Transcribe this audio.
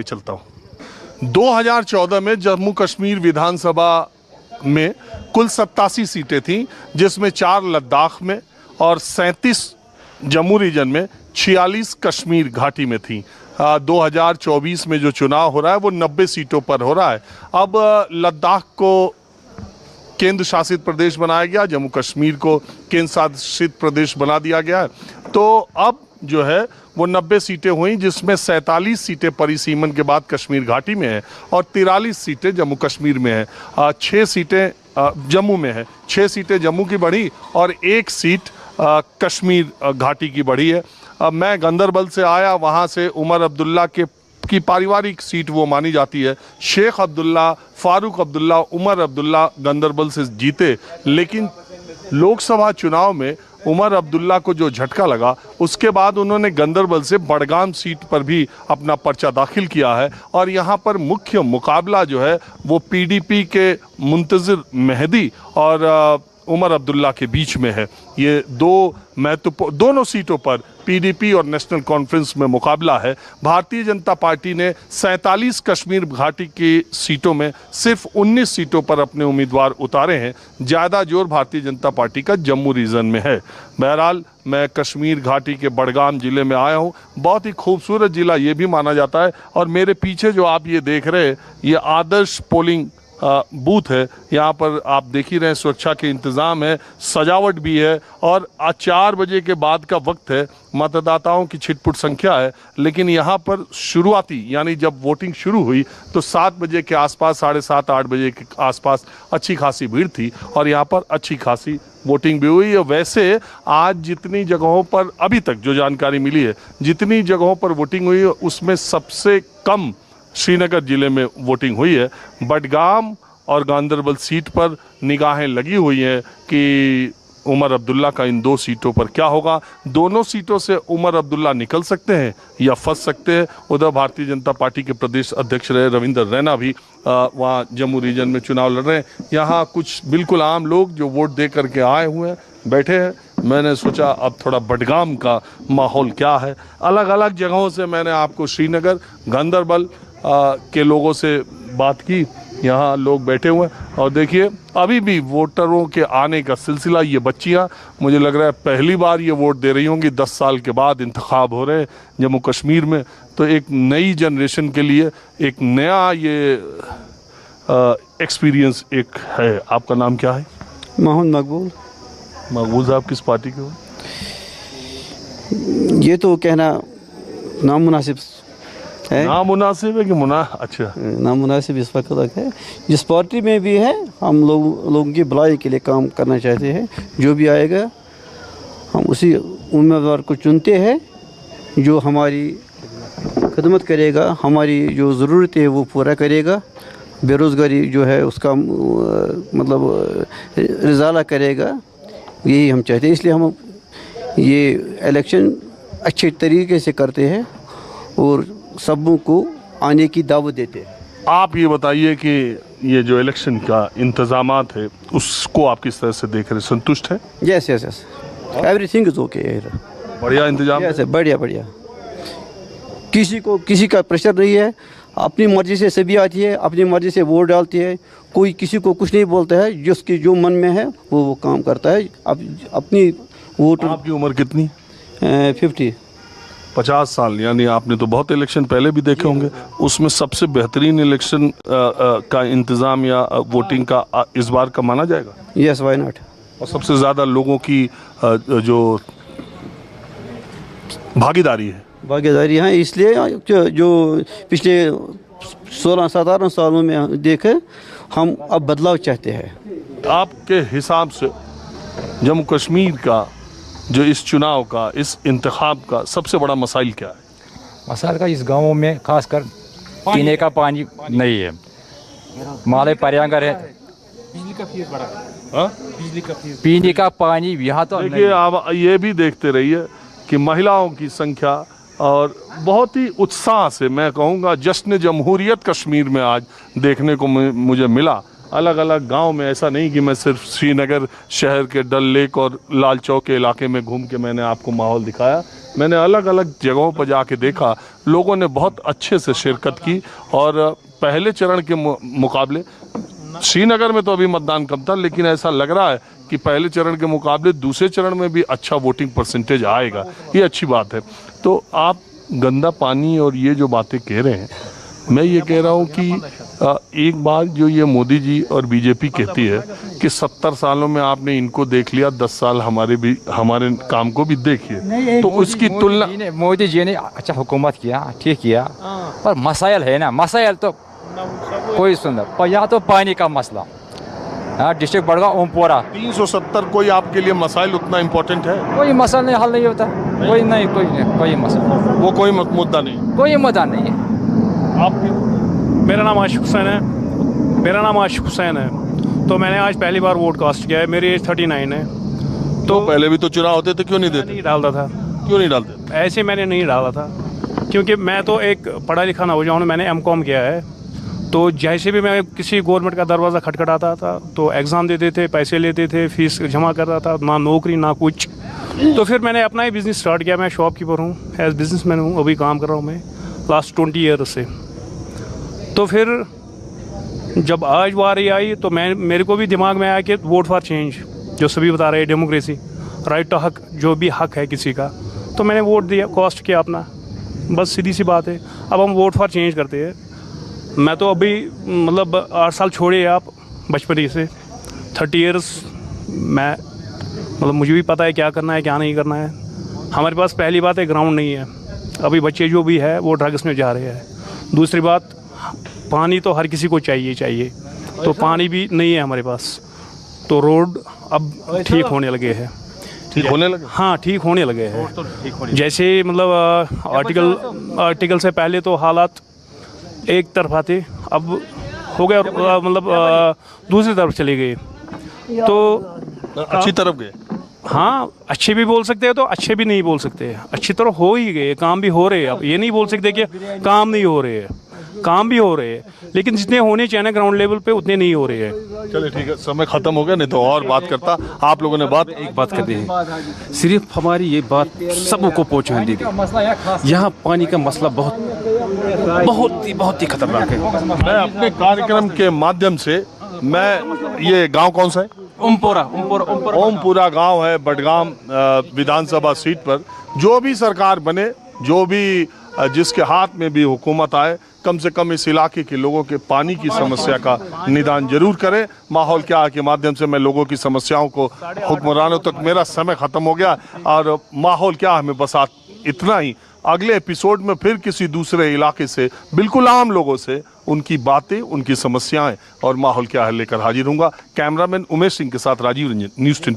चलता हूँ। 2014 में जम्मू कश्मीर विधानसभा में कुल 87 सीटें थीं, जिसमें 4 लद्दाख में और 37 जम्मू रीजन में, 46 कश्मीर घाटी में थीं। 2024 में जो चुनाव हो रहा है वो 90 सीटों पर हो रहा है। अब लद्दाख को केंद्र शासित प्रदेश बनाया गया, जम्मू कश्मीर को केंद्र शासित प्रदेश बना दिया गया है। तो अब जो है वो 90 सीटें हुई, जिसमें 47 सीटें परिसीमन के बाद कश्मीर घाटी में है और 43 सीटें जम्मू कश्मीर में है। 6 सीटें जम्मू में है, 6 सीटें जम्मू की बढ़ी और 1 सीट कश्मीर घाटी की बढ़ी है। मैं गांदरबल से आया, वहाँ से उमर अब्दुल्ला की पारिवारिक सीट वो मानी जाती है। शेख अब्दुल्ला, फारूक अब्दुल्ला, उमर अब्दुल्ला गांदरबल से जीते, लेकिन लोकसभा चुनाव में उमर अब्दुल्ला को जो झटका लगा, उसके बाद उन्होंने गांदरबल से बडगाम सीट पर भी अपना पर्चा दाखिल किया है। और यहाँ पर मुख्य मुकाबला जो है वो पीडीपी के मुंतज़िर मेहदी और उमर अब्दुल्ला के बीच में है। ये दोनों सीटों पर पीडीपी और नेशनल कॉन्फ्रेंस में मुकाबला है। भारतीय जनता पार्टी ने 47 कश्मीर घाटी की सीटों में सिर्फ 19 सीटों पर अपने उम्मीदवार उतारे हैं। ज़्यादा जोर भारतीय जनता पार्टी का जम्मू रीजन में है। बहरहाल मैं कश्मीर घाटी के बडगाम ज़िले में आया हूँ। बहुत ही खूबसूरत ज़िला ये भी माना जाता है। और मेरे पीछे जो आप ये देख रहे हैं, ये आदर्श पोलिंग बूथ है। यहाँ पर आप देख ही रहे हैं, सुरक्षा के इंतज़ाम है, सजावट भी है और 4 बजे के बाद का वक्त है। मतदाताओं की छिटपुट संख्या है, लेकिन यहाँ पर शुरुआती यानी जब वोटिंग शुरू हुई तो 7 बजे के आसपास, 7:30 8 बजे के आसपास अच्छी खासी भीड़ थी और यहाँ पर अच्छी खासी वोटिंग भी हुई है। वैसे आज जितनी जगहों पर अभी तक जो जानकारी मिली है, जितनी जगहों पर वोटिंग हुई है उसमें सबसे कम श्रीनगर ज़िले में वोटिंग हुई है। बडगाम और गांदरबल सीट पर निगाहें लगी हुई हैं कि उमर अब्दुल्ला का इन 2 सीटों पर क्या होगा। दोनों सीटों से उमर अब्दुल्ला निकल सकते हैं या फंस सकते हैं। उधर भारतीय जनता पार्टी के प्रदेश अध्यक्ष रहे रविंद्र रैना भी वहाँ जम्मू रीजन में चुनाव लड़ रहे हैं। यहाँ कुछ बिल्कुल आम लोग जो वोट दे करके आए हुए हैं बैठे हैं। मैंने सोचा अब थोड़ा बडगाम का माहौल क्या है। अलग अलग जगहों से मैंने आपको श्रीनगर, गांदरबल के लोगों से बात की। यहाँ लोग बैठे हुए हैं और देखिए अभी भी वोटरों के आने का सिलसिला। ये बच्चियाँ मुझे लग रहा है पहली बार ये वोट दे रही होंगी। 10 साल के बाद इंतखाब हो रहे हैं जम्मू कश्मीर में, तो एक नई जनरेशन के लिए एक नया ये एक्सपीरियंस एक है। आपका नाम क्या है? मोहम्मद मकबूल। मकबूल साहब किस पार्टी के हो? ये तो कहना नामुनासिब है। नामुनासिब है कि अच्छा नामुनासिब इस वक्त तक है। जिस पार्टी में भी है हम लोगों की भलाई के लिए काम करना चाहते हैं। जो भी आएगा हम उसी उम्मीदवार को चुनते हैं जो हमारी खिदमत करेगा, हमारी जो ज़रूरत है वो पूरा करेगा, बेरोज़गारी जो है उसका मतलब रिज़ाला करेगा, यही हम चाहते हैं। इसलिए हम ये इलेक्शन अच्छे तरीके से करते हैं और सबों को आने की दावत देते हैं। आप ये बताइए कि ये जो इलेक्शन का इंतजामात है उसको आप किस तरह से देख रहे हैं? संतुष्ट हैं? Yes yes yes, everything is okay. बढ़िया इंतजाम? यस, बढ़िया बढ़िया। किसी का प्रेशर नहीं है। अपनी मर्ज़ी से सभी आती है, अपनी मर्ज़ी से वोट डालती है। कोई किसी को कुछ नहीं बोलता है। जिसकी जो मन में है वो काम करता है। अपनी वोट। आपकी उम्र कितनी? 50 साल। यानी आपने तो बहुत इलेक्शन पहले भी देखे होंगे। उसमें सबसे बेहतरीन इलेक्शन का इंतज़ाम या वोटिंग का इस बार का माना जाएगा? Yes, why not. और सबसे ज़्यादा लोगों की जो भागीदारी है इसलिए जो पिछले 16-17 सालों में देखे हम अब बदलाव चाहते हैं। आपके हिसाब से जम्मू कश्मीर का जो इस चुनाव का, इस इंतखाब का सबसे बड़ा मसाइल क्या है? मसाइल का इस गाँव में खासकर पीने का पानी नहीं है। माले पर्यांगर है, बिजली का फीस बढ़ा है, बिजली का फीस, पीने का पानी यहाँ तो देखिए। आप ये भी देखते रहिए कि महिलाओं की संख्या और बहुत ही उत्साह से, मैं कहूँगा जश्न जमहूरियत कश्मीर में आज देखने को मुझे मिला। अलग अलग गांव में, ऐसा नहीं कि मैं सिर्फ श्रीनगर शहर के डल लेक और लाल चौक के इलाके में घूम के मैंने आपको माहौल दिखाया। मैंने अलग अलग जगहों पर जाके देखा लोगों ने बहुत अच्छे से शिरकत की और पहले चरण के मुकाबले श्रीनगर में तो अभी मतदान कम था, लेकिन ऐसा लग रहा है कि पहले चरण के मुकाबले दूसरे चरण में भी अच्छा वोटिंग परसेंटेज आएगा। ये अच्छी बात है। तो आप गंदा पानी और ये जो बातें कह रहे हैं, मैं ये कह रहा हूँ कि एक बात जो ये मोदी जी और बीजेपी कहती है कि 70 सालों में आपने इनको देख लिया, 10 साल हमारे काम को भी देखिए, तो उसकी तुलना मोदी जी ने अच्छा हुकूमत किया, ठीक किया, पर मसाइल है ना, मसाइल तो कोई सुंदर पर यहाँ तो पानी का मसला। डिस्ट्रिक्ट बड़गांव ओमपुरा 370 कोई आपके लिए मसाइल उतना इम्पोर्टेंट है? कोई मसला नहीं, हल नहीं होता, कोई मसला, वो कोई मुद्दा नहीं, कोई मुद्दा नहीं है। मेरा नाम आशिक हुसैन है। तो मैंने आज पहली बार वोट कास्ट किया है। मेरी एज 39 है। तो पहले भी तो चुनाव होते थे, क्यों नहीं देते? नहीं डालता था। क्यों नहीं डालते? ऐसे मैंने नहीं डाला था, क्योंकि मैं तो एक पढ़ा लिखा नौजवान हूँ। मैंने M.Com किया है। तो जैसे भी मैं किसी गवर्नमेंट का दरवाज़ा खटखटाता था तो एग्ज़ाम देते थे, पैसे लेते थे, फीस जमा करता था, ना नौकरी ना कुछ। तो फिर मैंने अपना ही बिज़नेस स्टार्ट किया। मैं शॉपकीपर हूँ, एज बिजनेसमैन हूँ, अभी काम कर रहा हूँ मैं लास्ट 20 ईयर से। तो फिर जब आज वारी आई तो मेरे को भी दिमाग में आया कि वोट फॉर चेंज, जो सभी बता रहे हैं, डेमोक्रेसी, राइट टू हक, जो भी हक है किसी का, तो मैंने वोट दिया, कॉस्ट किया अपना, बस सीधी सी बात है। अब हम वोट फॉर चेंज करते हैं। मैं तो अभी मतलब 8 साल छोड़िए आप, बचपन ही से 30 ईयर्स मैं मतलब मुझे भी पता है क्या करना है क्या नहीं करना है। हमारे पास पहली बात है ग्राउंड नहीं है, अभी बच्चे जो भी है वो ड्रग्स में जा रहे हैं। दूसरी बात, पानी तो हर किसी को चाहिए, तो पानी भी नहीं है हमारे पास। तो रोड अब ठीक होने लगे हैं। ठीक होने लगे? हाँ, ठीक होने लगे हैं। जैसे मतलब आर्टिकल से पहले तो हालात एक तरफा थे, अब हो गया मतलब दूसरी तरफ चले गए। तो अच्छी तरफ गए? हाँ, अच्छे भी बोल सकते हैं तो अच्छे भी नहीं बोल सकते। अच्छी तरफ हो ही गए, काम भी हो रहे हैं। अब ये नहीं बोल सकते कि काम नहीं हो रहे हैं, काम भी हो रहे हैं, लेकिन जितने होने चाहिए ना ग्राउंड लेवल पे उतने नहीं हो रहे हैं। चलिए ठीक है, समय खत्म हो गया, नहीं तो और बात करता। आप लोगों ने एक बात कर दी है, सिर्फ हमारी ये बात सबको पहुँचा दी थी। यहाँ पानी का मसला बहुत ही खतरनाक है। मैं अपने कार्यक्रम के माध्यम से ये गांव कौन सा है? ओमपुरा गांव है, बडगाम विधानसभा सीट पर जो भी सरकार बने, जो भी जिसके हाथ में भी हुकूमत आए, कम से कम इस इलाके के लोगों के पानी की समस्या का निदान जरूर करें। माहौल क्या है के माध्यम से मैं लोगों की समस्याओं को हुक्मरानों तक, मेरा समय खत्म हो गया और माहौल क्या है में बस इतना ही। अगले एपिसोड में फिर किसी दूसरे इलाके से, बिल्कुल आम लोगों से, उनकी बातें, उनकी समस्याएं और माहौल क्या है लेकर हाजिर हूँगा। कैमरामैन उमेश सिंह के साथ राजीव रंजन, न्यूज़ 20।